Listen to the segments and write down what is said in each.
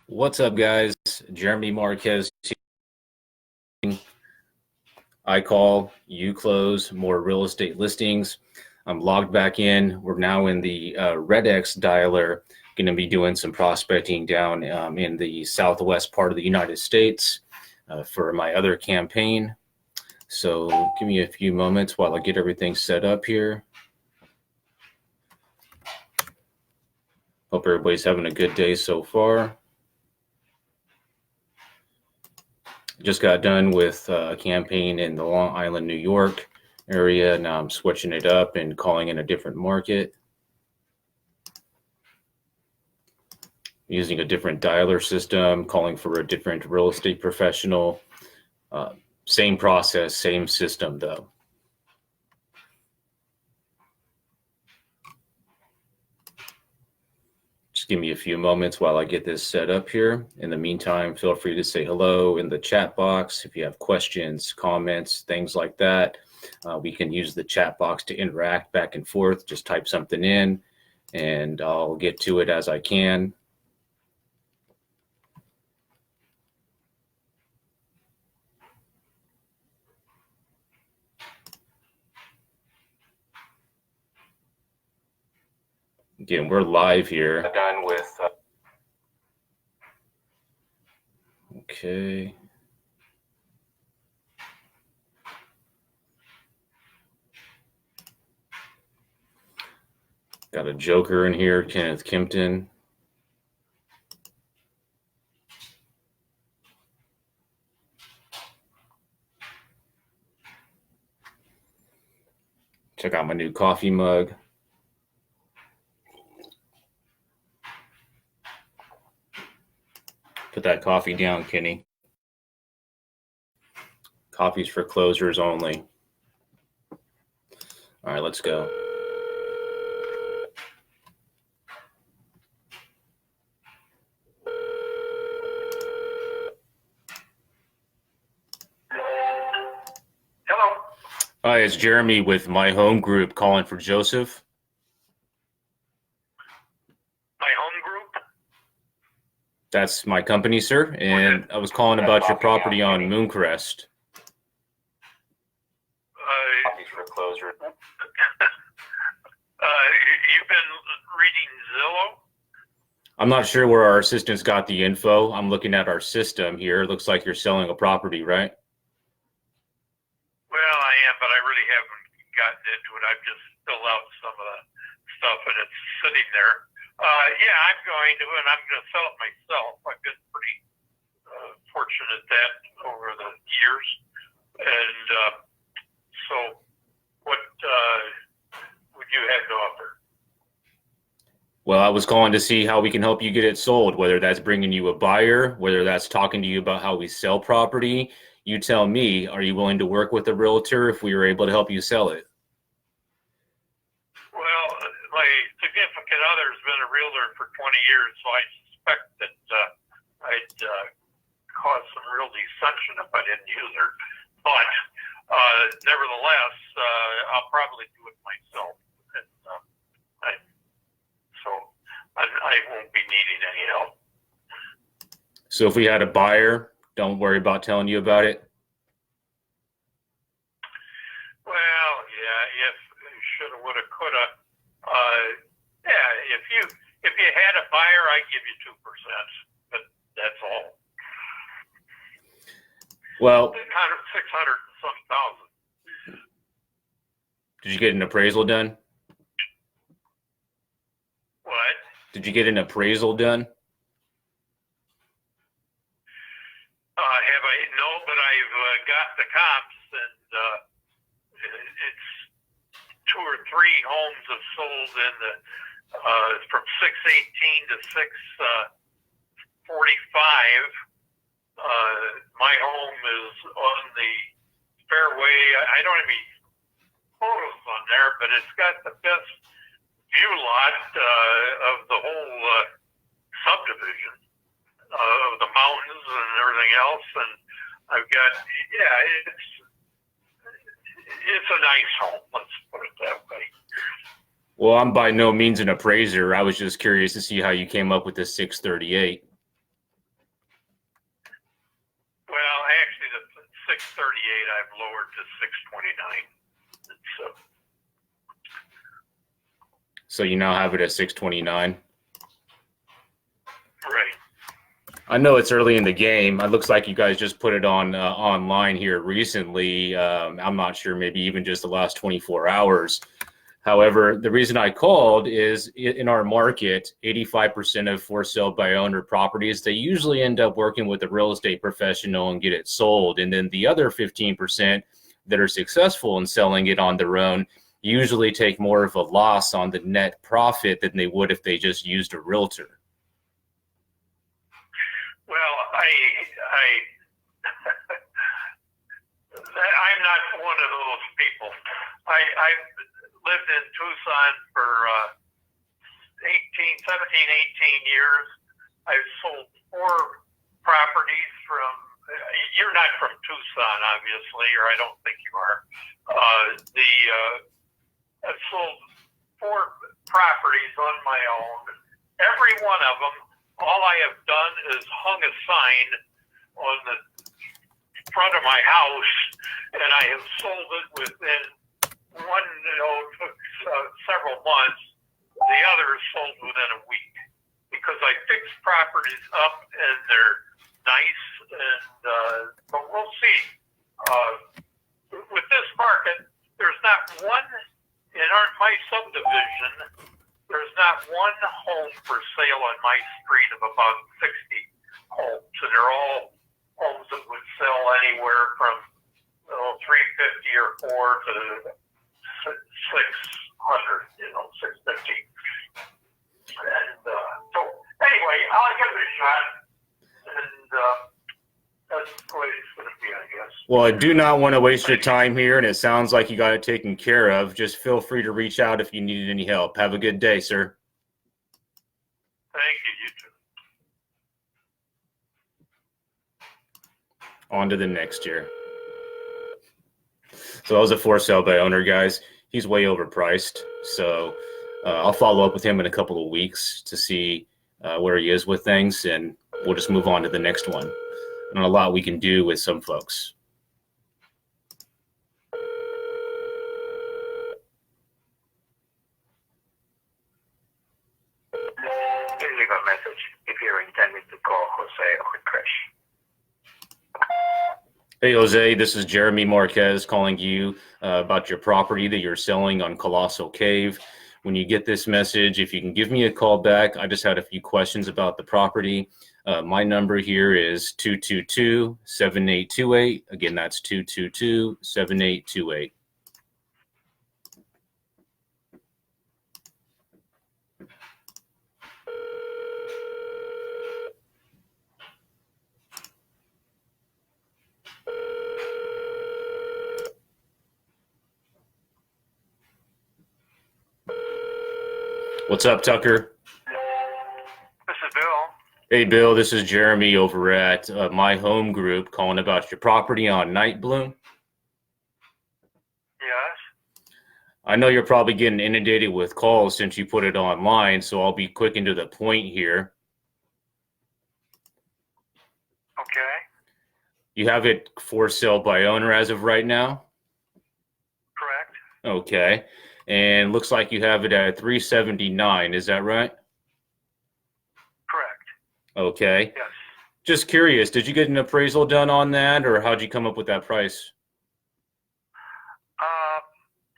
What's up, guys? Jeremy Marquez. I call, you close, more real estate listings. I'm logged back in. We're now in the REDX dialer. Going to be doing some prospecting down in the southwest part of the United States for my other campaign. So give me a few moments while I get everything set up here. Hope everybody's having a good day so far. Just got done with a campaign in the Long Island, New York area. Now I'm switching it up and calling in a different market. Using a different dialer system, calling for a different real estate professional. Same process, same system though. Just give me a few moments while I get this set up here. In the meantime, feel free to say hello in the chat box. If you have questions, comments, things like that, we can use the chat box to interact back and forth. Just type something in and I'll get to it as I can. Again, we're live here. Done with. Okay. Got a joker in here, Kenneth Kimpton. Check out my new coffee mug. Put that coffee down, Kenny. Coffee's for closers only. All right, let's go. Hello. Hi, it's Jeremy with My Home Group calling for Joseph. My home group? That's my company, sir, and I was calling about your property on Mooncrest. Coffee's for closer. You've been reading Zillow? I'm not sure where our assistants got the info. I'm looking at our system here. It looks like you're selling a property, right? Well, I am, but I really haven't gotten into it. I've just filled out some of the stuff, and it's sitting there. Yeah, I'm going to, and I'm going to sell it myself. I've been pretty fortunate at that over the years. And so what would you have to offer? Well, I was calling to see how we can help you get it sold, whether that's bringing you a buyer, whether that's talking to you about how we sell property. You tell me, are you willing to work with a realtor if we were able to help you sell it? Well, my significant other has been a realtor for 20 years, so I suspect that I'd cause some real dissension if I didn't use her. But nevertheless, I'll probably do it myself. And, so I won't be needing any help. So if we had a buyer, don't worry about telling you about it. Well, yeah, if shoulda, woulda, coulda. Yeah, if you had a buyer, I'd give you 2%, but that's all. Well, 600 and some thousand. did you get an appraisal done? What? Did you get an appraisal done? Have I? No, but I've got the comps, and it's 2 or 3 homes have sold in the from 618 to 645. My home is on the fairway. I don't have any photos on there, but it's got the best view lot of the whole subdivision, of the mountains and everything else. And I've got, yeah, it's a nice home, let's put it that way. Well, I'm by no means an appraiser. I was just curious to see how you came up with the 638. 638 I've lowered to 629. So you now have it at 629. Right. I know it's early in the game. It looks like you guys just put it on online here recently. I'm not sure, maybe even just the last 24 hours. However, the reason I called is in our market, 85% of for sale by owner properties, they usually end up working with a real estate professional and get it sold. And then the other 15% that are successful in selling it on their own usually take more of a loss on the net profit than they would if they just used a realtor. Well, I'm not one of those people. I've lived in Tucson for 17, 18 years. I've sold 4 properties from, you're not from Tucson, obviously, or I don't think you are. I've sold 4 properties on my own. Every one of them, all I have done is hung a sign on the front of my house, and I have sold it within one, took several months. The others sold within a week because I fix properties up and they're nice. And but we'll see. With this market, there's not one in my subdivision. There's not one home for sale on my street of about 60 homes, and they're all homes that would sell anywhere from 350 or 4 to 600, 650. And so anyway, I'll give it a shot, and that's the way it's going to be, I guess. Well, I do not want to waste your time here, and it sounds like you got it taken care of. Just feel free to reach out if you need any help. Have a good day, sir. Thank you. You too. On to the next year. So that was a for sale by owner, guys. He's way overpriced. So I'll follow up with him in a couple of weeks to see where he is with things, and we'll just move on to the next one. And a lot we can do with some folks. Please leave a message if you're intending to call Jose or Krish. Hey, Jose, this is Jeremy Marquez calling you about your property that you're selling on Colossal Cave. When you get this message, if you can give me a call back, I just had a few questions about the property. My number here is 222-7828. Again, that's 222-7828. What's up, Tucker? This is Bill. Hey, Bill, this is Jeremy over at My Home Group calling about your property on Night Bloom. Yes. I know you're probably getting inundated with calls since you put it online, so I'll be quick and to the point here. Okay. You have it for sale by owner as of right now? Correct. Okay. And looks like you have it at $379. Is that right? Correct. Okay. Yes. Just curious, did you get an appraisal done on that, or how'd you come up with that price?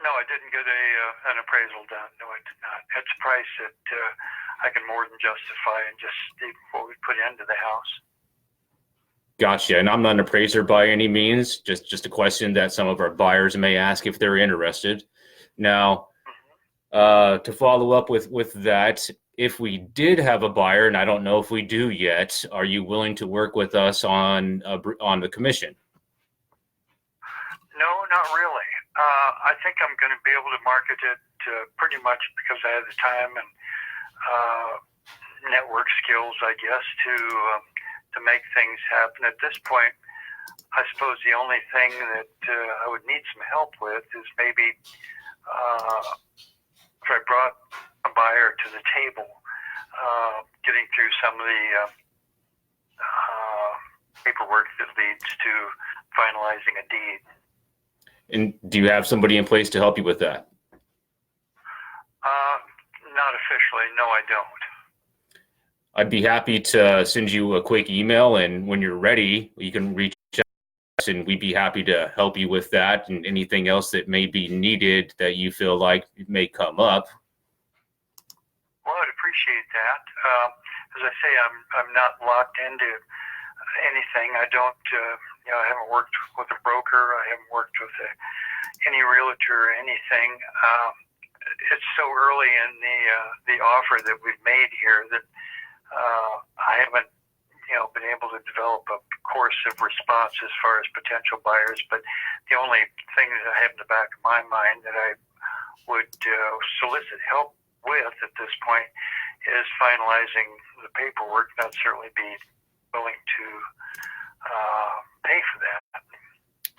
No, I didn't get an appraisal done. No, I did not. It's a price that I can more than justify and just what we put into the house. Gotcha. And I'm not an appraiser by any means, just a question that some of our buyers may ask if they're interested. Now, to follow up with that, if we did have a buyer, and I don't know if we do yet, are you willing to work with us on the commission? No, not really. I think I'm going to be able to market it pretty much because I have the time and network skills, I guess, to make things happen. At this point, I suppose the only thing that I would need some help with is maybe if I brought a buyer to the table, getting through some of the paperwork paperwork that leads to finalizing a deed. And do you have somebody in place to help you with that? Not officially, no, I don't. I'd be happy to send you a quick email, and when you're ready, you can reach out to us, and we'd be happy to help you with that and anything else that may be needed that you feel like may come up. Well, I'd appreciate that. As I say, I'm not locked into anything. I don't, I haven't worked with a broker. I haven't worked with any realtor or anything. It's so early in the offer that we've made here that I haven't, been able to develop a course of response as far as potential buyers. But the only thing that I have in the back of my mind that I would solicit help with at this point is finalizing the paperwork. And I'd certainly be willing to pay for that.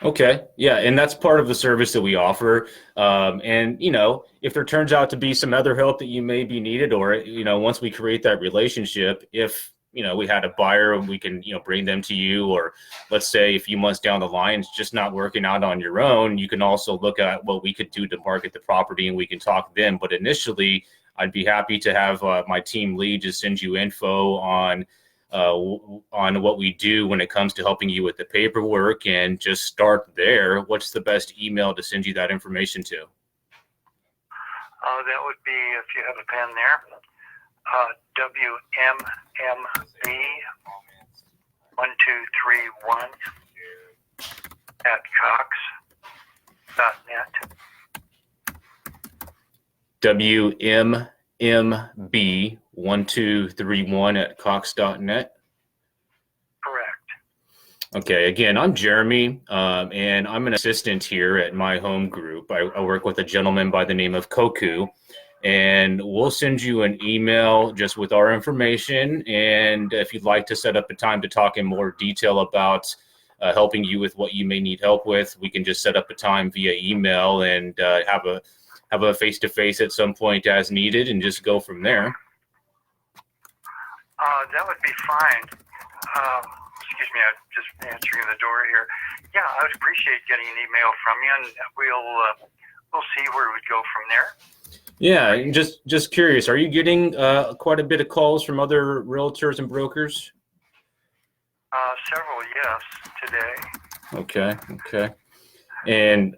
Okay. Yeah. And that's part of the service that we offer. And, if there turns out to be some other help that you may be needed, or, once we create that relationship, if, we had a buyer and we can, bring them to you, or let's say a few months down the line, it's just not working out on your own, you can also look at what we could do to market the property and we can talk then. But initially, I'd be happy to have my team lead just send you info on what we do when it comes to helping you with the paperwork, and just start there. What's the best email to send you that information to? That would be, if you have a pen there, WMMB1231 at cox.net. WMMB1231 at cox.net. Correct. Okay, again, I'm Jeremy, and I'm an assistant here at my home group. I work with a gentleman by the name of Koku, and we'll send you an email just with our information. And if you'd like to set up a time to talk in more detail about helping you with what you may need help with, we can just set up a time via email and have a face-to-face at some point as needed, and just go from there. That would be fine. Excuse me, I'm just answering the door here. Yeah, I would appreciate getting an email from you, and we'll see where we go from there. Yeah, and just curious, are you getting quite a bit of calls from other realtors and brokers? Several, yes, today. Okay. And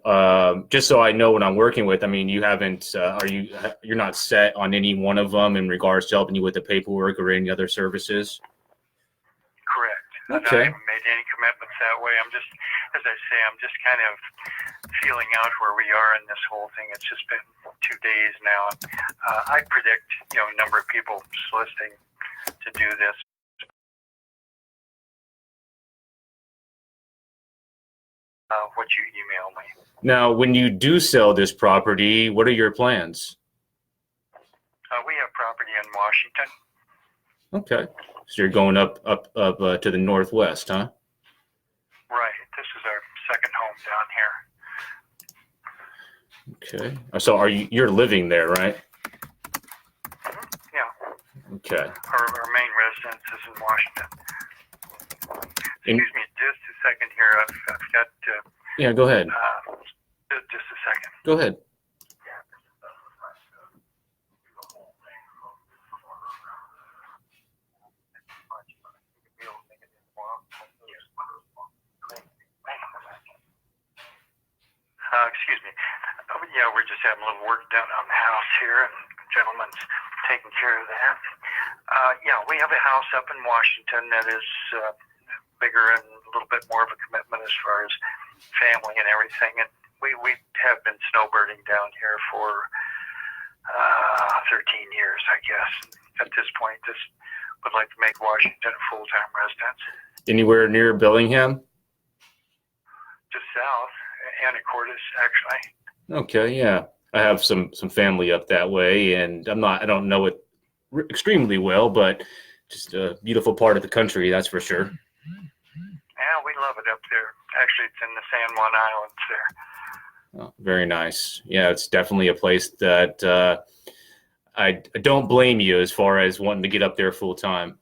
just so I know what I'm working with, I mean, you haven't, you're not set on any one of them in regards to helping you with the paperwork or any other services? Correct. Okay. I haven't made any commitments that way. I'm just, as I say, I'm just kind of feeling out where we are in this whole thing. It's just been 2 days now. I predict, a number of people soliciting to do this. What you email me. Now, when you do sell this property, what are your plans? We have property in Washington. Okay. So you're going up to the northwest, huh? Right. This is our second home down here. Okay. So you're living there, right? Yeah. Okay. Our main residence is in Washington. And, Excuse me, just a second here. I've got. yeah, go ahead. Just a second. Go ahead. Excuse me. Yeah, we're just having a little work done on the house here, and the gentleman's taking care of that. Yeah, we have a house up in Washington that is bigger and a little bit more of a commitment as far as family and everything. And we have been snowbirding down here for 13 years, I guess. At this point, just would like to make Washington a full-time residence. Anywhere near Bellingham? Just south, Anacortes, actually. Okay, yeah. I have some family up that way, and I don't know it extremely well, but just a beautiful part of the country, that's for sure. Yeah, we love it up there. Actually, it's in the San Juan Islands there. Oh, very nice. Yeah, it's definitely a place that I don't blame you as far as wanting to get up there full time.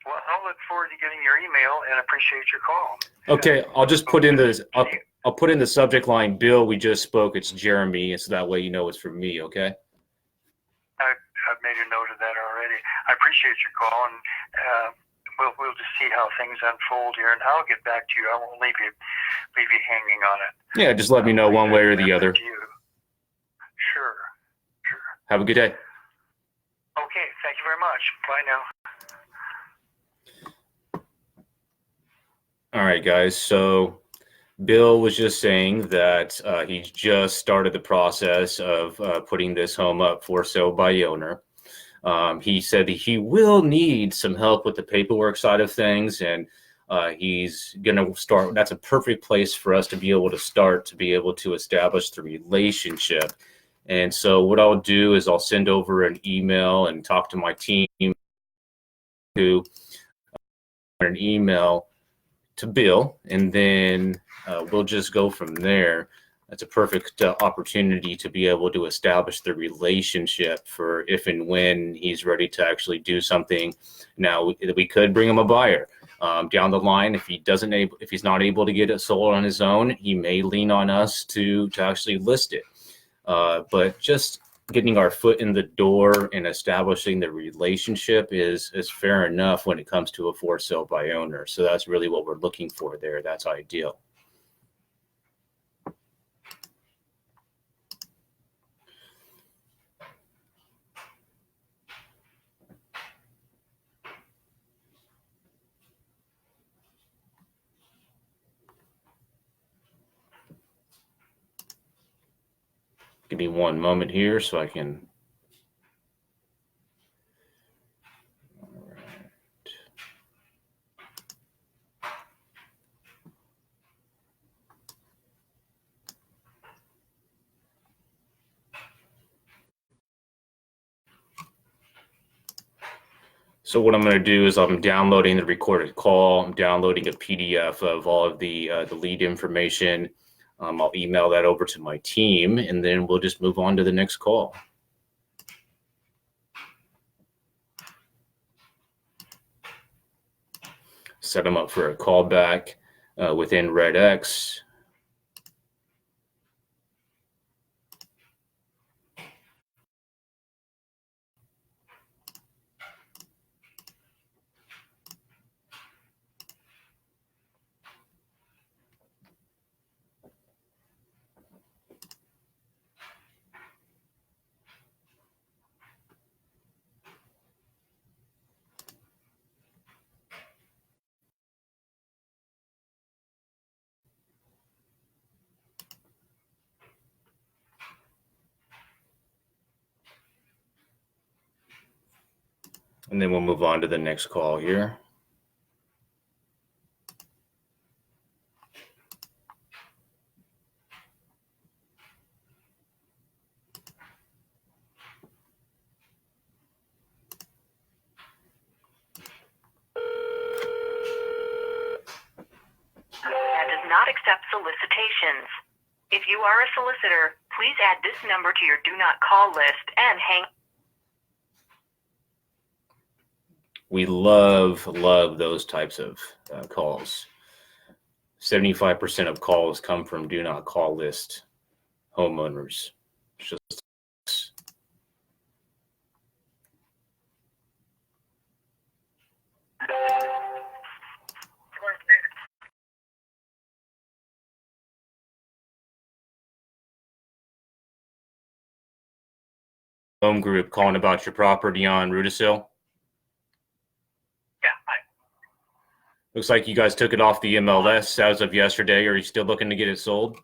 Well, let's forward to getting your email and appreciate your call. Okay, I'll just put in I'll put in the subject line, Bill, we just spoke, it's Jeremy, and so that way you know it's from me, okay? I've made a note of that already. I appreciate your call, and we'll just see how things unfold here, and I'll get back to you. I won't leave you hanging on it. Yeah, just let me know one way or the other. Sure. Have a good day. Okay, thank you very much. Bye now. All right, guys. So Bill was just saying that he just started the process of putting this home up for sale by owner. He said that he will need some help with the paperwork side of things, and he's going to start. That's a perfect place for us to be able to start, to be able to establish the relationship. And so what I'll do is I'll send over an email and talk to my team to an email to Bill, and then we'll just go from there. That's a perfect opportunity to be able to establish the relationship for if and when he's ready to actually do something. Now, we could bring him a buyer down the line. If he's not able to get it sold on his own, he may lean on us to actually list it. But just getting our foot in the door and establishing the relationship is fair enough when it comes to a for sale by owner. So that's really what we're looking for there. That's ideal. Give me one moment here so I can. All right. So what I'm going to do is I'm downloading the recorded call. I'm downloading a PDF of all of the lead information. I'll email that over to my team, and then we'll just move on to the next call. Set them up for a callback within REDX. And then we'll move on to the next call here. That does not accept solicitations. If you are a solicitor, please add this number to your do not call list and hang. We love those types of calls. 75% of calls come from do not call list homeowners. It's just home group calling about your property on Rudisill. Yeah, hi. Looks like you guys took it off the MLS as of yesterday. Are you still looking to get it sold?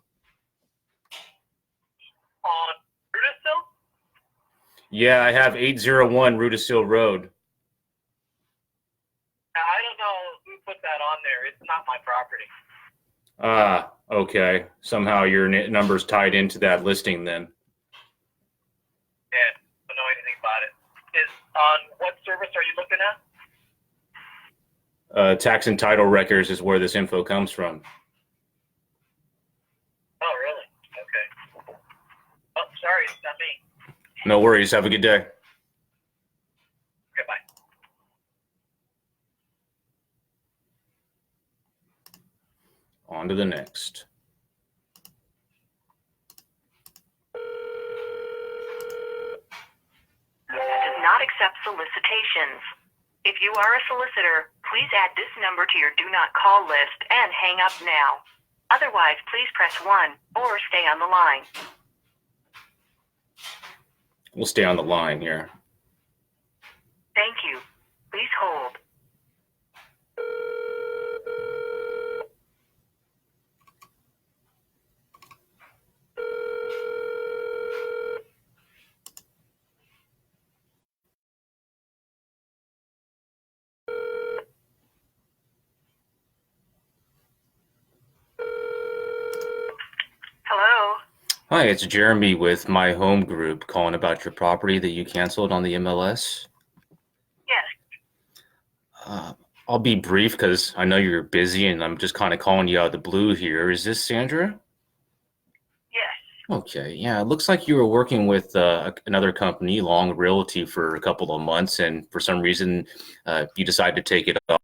On Rudisill? Yeah, I have 801 Rudisill Road. I don't know who put that on there. It's not my property. Ah, okay. Somehow your number's tied into that listing then. Yeah, don't know anything about it. Is on what service are you looking at? Tax and title records is where this info comes from. Oh, really? Okay. Oh, sorry, it's not me. No worries. Have a good day. Goodbye. On to the next. Does not accept solicitations. If you are a solicitor, please add this number to your do not call list and hang up now. Otherwise, please press 1 or stay on the line. We'll stay on the line here. Thank you. Please hold. Hello. Hi, it's Jeremy with My Home Group calling about your property that you canceled on the MLS. Yes. I'll be brief because I know you're busy and I'm just kind of calling you out of the blue here. Is this Sandra? Yes. Okay, yeah, it looks like you were working with another company, Long Realty, for a couple of months, and for some reason you decided to take it off.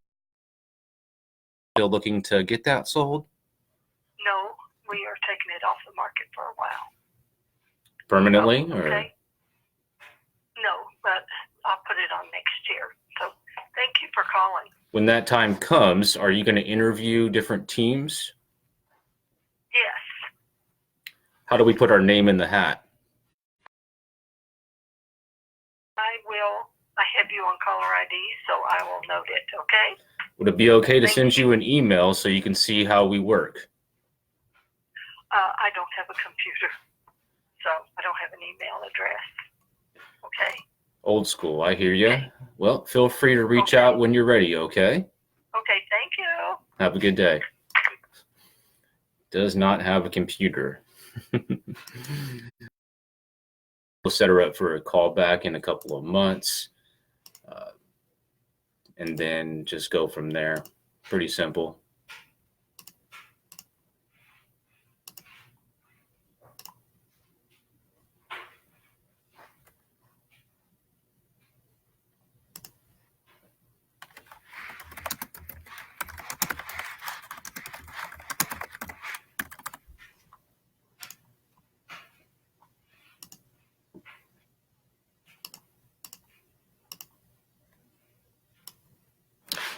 Still looking to get that sold? No, we are taking it off the market for a while. Permanently? Oh, okay. No, but I'll put it on next year. So thank you for calling. When that time comes, are you going to interview different teams? Yes. How do we put our name in the hat? I will. I have you on caller ID, so I will note it, okay? Would it be okay to Thank send you an email so you can see how we work? I don't have a computer, so I don't have an email address. Okay? Old school, I hear you. Well, feel free to reach out when you're ready, okay? Okay, thank you. Have a good day. Does not have a computer. We'll set her up for a call back in a couple of months, and then just go from there. Pretty simple.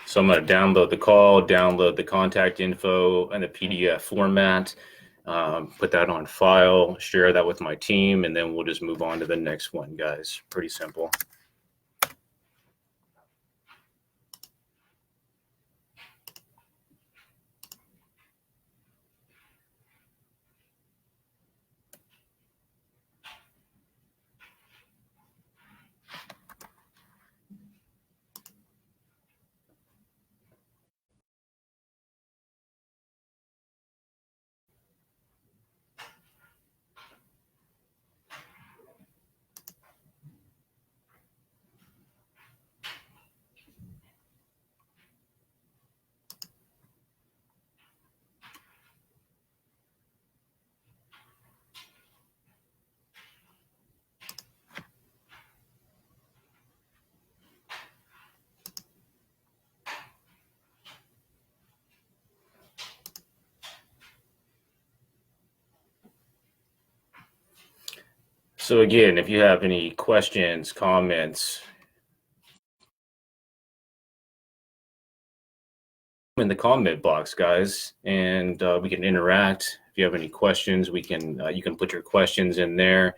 So I'm going to download the call, download the contact info and the PDF format, put that on file, share that with my team, and then we'll just move on to the next one, guys. Pretty simple. So again, if you have any questions, comments, in the comment box, guys, and we can interact. If you have any questions, we can you can put your questions in there,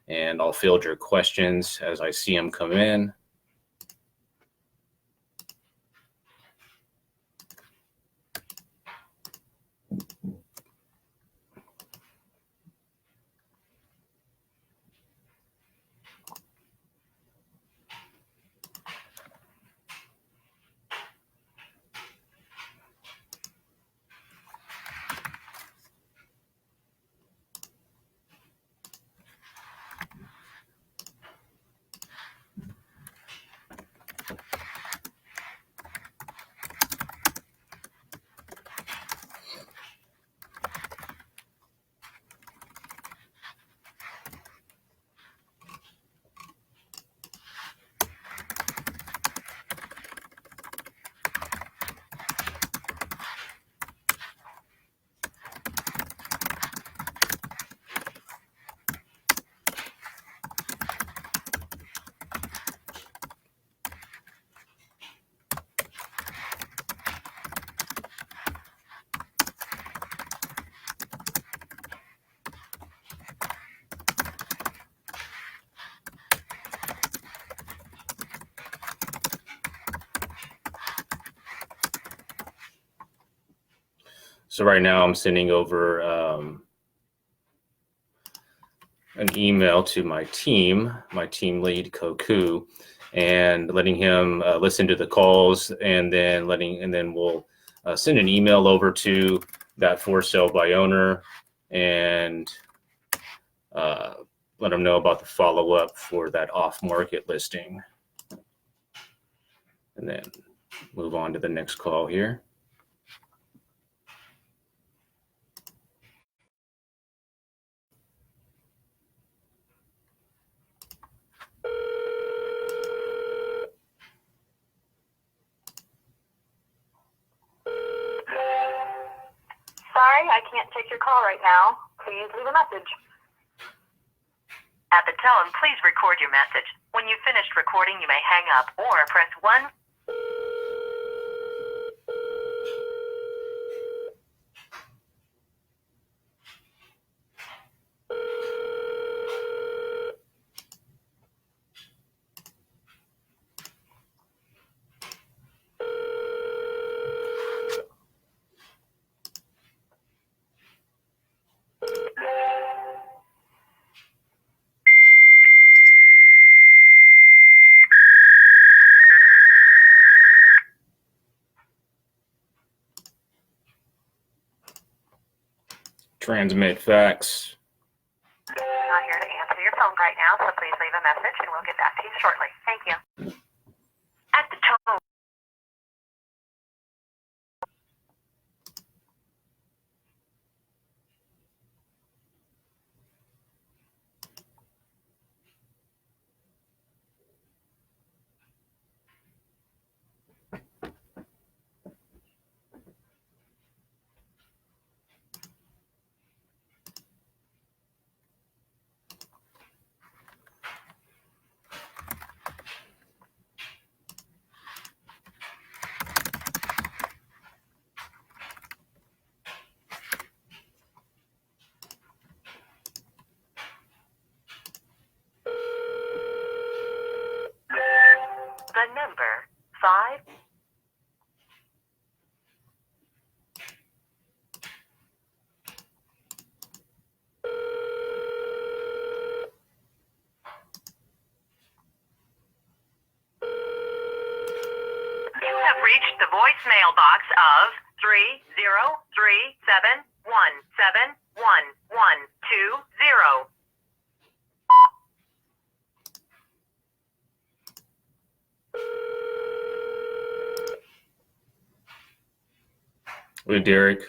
and I'll field your questions as I see them come in. So right now I'm sending over an email to my team lead Koku, and letting him listen to the calls, and then we'll send an email over to that for sale by owner, and let them know about the follow-up for that off-market listing, and then move on to the next call here. Sorry, I can't take your call right now. Please leave a message. At the tone, please record your message. When you've finished recording, you may hang up or press 1. Transmit fax. Not here to answer your phone right now, so please leave a message and we'll get back to you shortly. Thank you. At the tone. The number 5. You have reached the voicemail box of 30371711120. With Derek.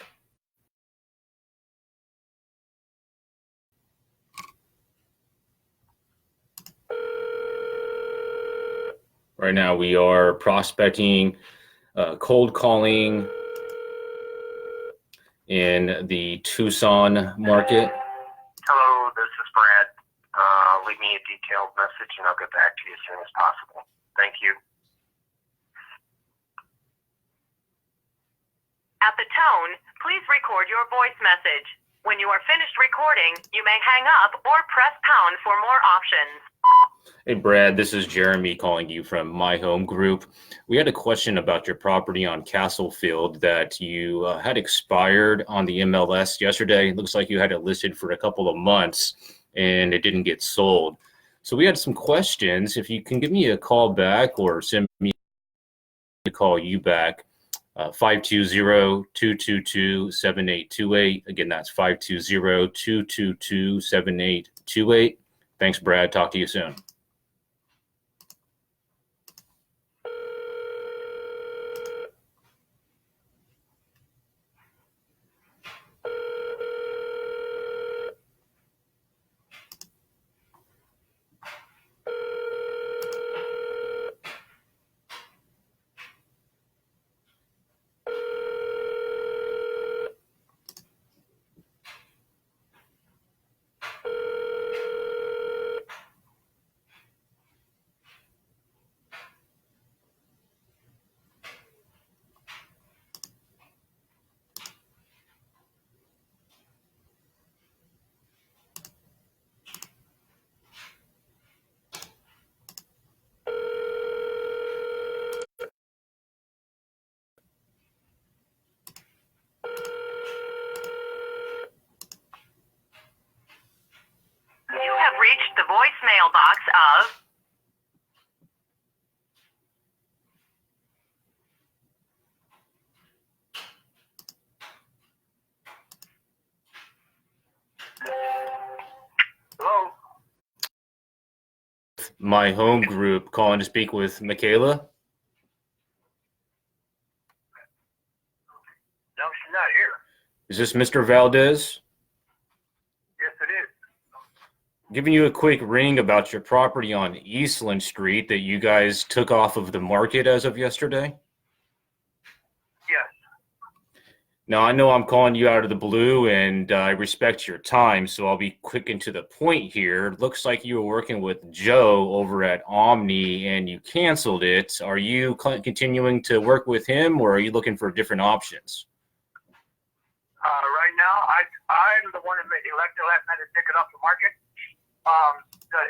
Right now we are prospecting, cold calling in the Tucson market. Hello, this is Brad. Leave me a detailed message and I'll get back to you as soon as possible. Thank you. At the tone, please record your voice message. When you are finished recording, you may hang up or press pound for more options. Hey Brad, this is Jeremy calling you from My Home Group. We had a question about your property on Castlefield that you had expired on the MLS yesterday. It looks like you had it listed for a couple of months and it didn't get sold. So we had some questions. If you can give me a call back or send me a call you back, 520-222-7828. Again, that's 520-222-7828. Thanks, Brad. Talk to you soon. My Home Group, calling to speak with Michaela. No, she's not here. Is this Mr. Valdez? Yes, it is. Giving you a quick ring about your property on Eastland Street that you guys took off of the market as of yesterday. Yes. Now, I know I'm calling you out of the blue, and I respect your time, so I'll be quick and to the point here. Looks like you were working with Joe over at Omni, and you canceled it. Are you continuing to work with him, or are you looking for different options? Right now, I'm the one that made the elected last night to take it off the market.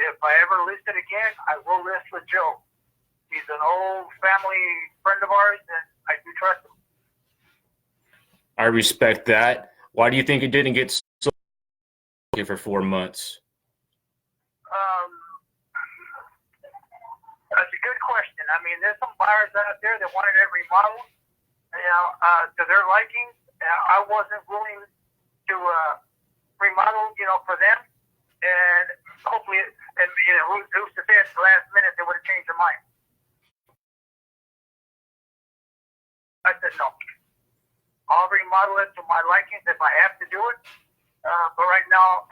If I ever list it again, I will list with Joe. He's an old family friend of ours, and I do trust him. I respect that. Why do you think it didn't get sold for 4 months? That's a good question. I mean, there's some buyers out there that wanted it remodeled, to their liking. I wasn't willing to remodel, for them, and hopefully, who's to say at the last minute they would have changed their mind. I said no. I'll remodel it to my likings if I have to do it. But right now,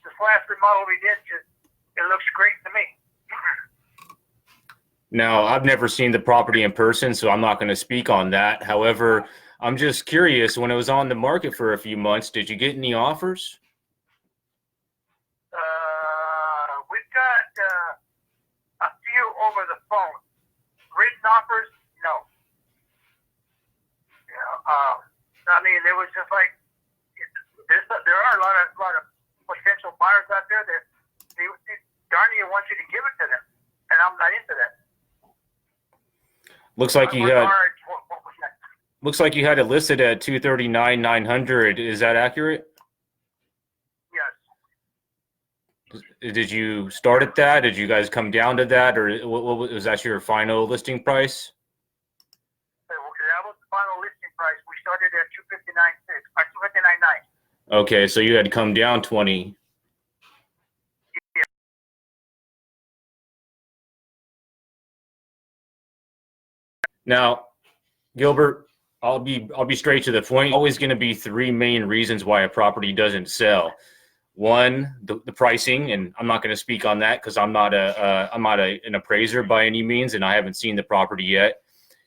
this last remodel we did, it looks great to me. Now, I've never seen the property in person, so I'm not going to speak on that. However, I'm just curious, when it was on the market for a few months, did you get any offers? We've got a few over the phone. Written offers, no. I mean, there was just like there are a lot of potential buyers out there that they darn you want you to give it to them, and I'm not into that. Looks like you had it listed at $239,900. Is that accurate? Yes. Did you start at that? Did you guys come down to that, or what was that your final listing price? That was the final listing price. We started at $259,900. Okay, so you had come down 20. Yeah. Now, Gilbert, I'll be straight to the point. Always going to be three main reasons why a property doesn't sell. One, the pricing, and I'm not going to speak on that because I'm not an appraiser by any means, and I haven't seen the property yet.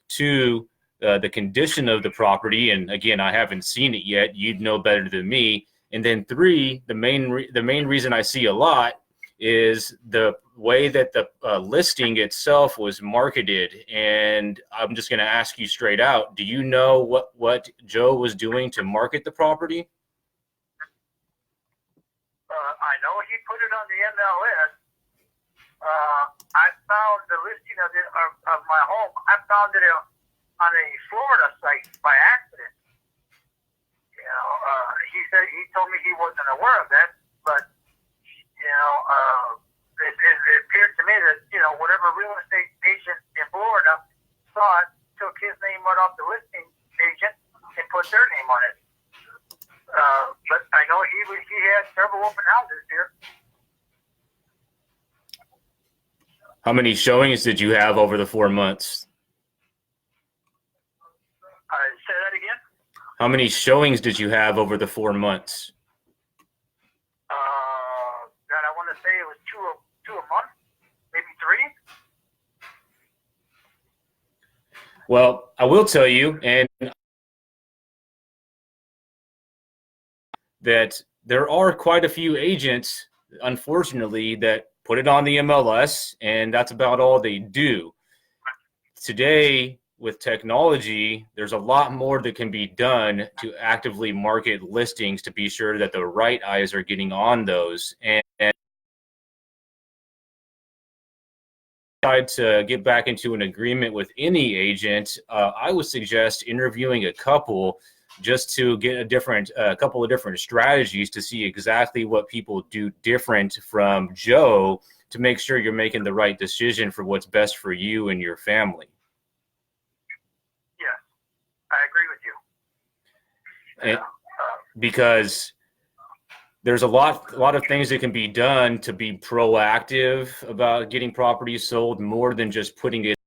Two, the condition of the property, and again, I haven't seen it yet. You'd know better than me. And then three, the main reason I see a lot is the way that the listing itself was marketed. And I'm just going to ask you straight out: do you know what Joe was doing to market the property? I know he put it on the MLS. I found the listing of my home. I found it on a Florida site by accident. He told me he wasn't aware of that, but it appeared to me that whatever real estate agent in Florida saw it, took his name right off the listing agent and put their name on it. But I know he had several open houses here. How many showings did you have over the 4 months? Say that again? How many showings did you have over the 4 months? God, I want to say it was two a month, maybe 3. Well, I will tell you, and that there are quite a few agents, unfortunately, that put it on the MLS, and that's about all they do. Today, with technology, there's a lot more that can be done to actively market listings to be sure that the right eyes are getting on those. And to get back into an agreement with any agent, I would suggest interviewing a couple just to get a couple of different strategies to see exactly what people do different from Joe to make sure you're making the right decision for what's best for you and your family. Yes, I agree with you. Because there's a lot of things that can be done to be proactive about getting properties sold, more than just putting it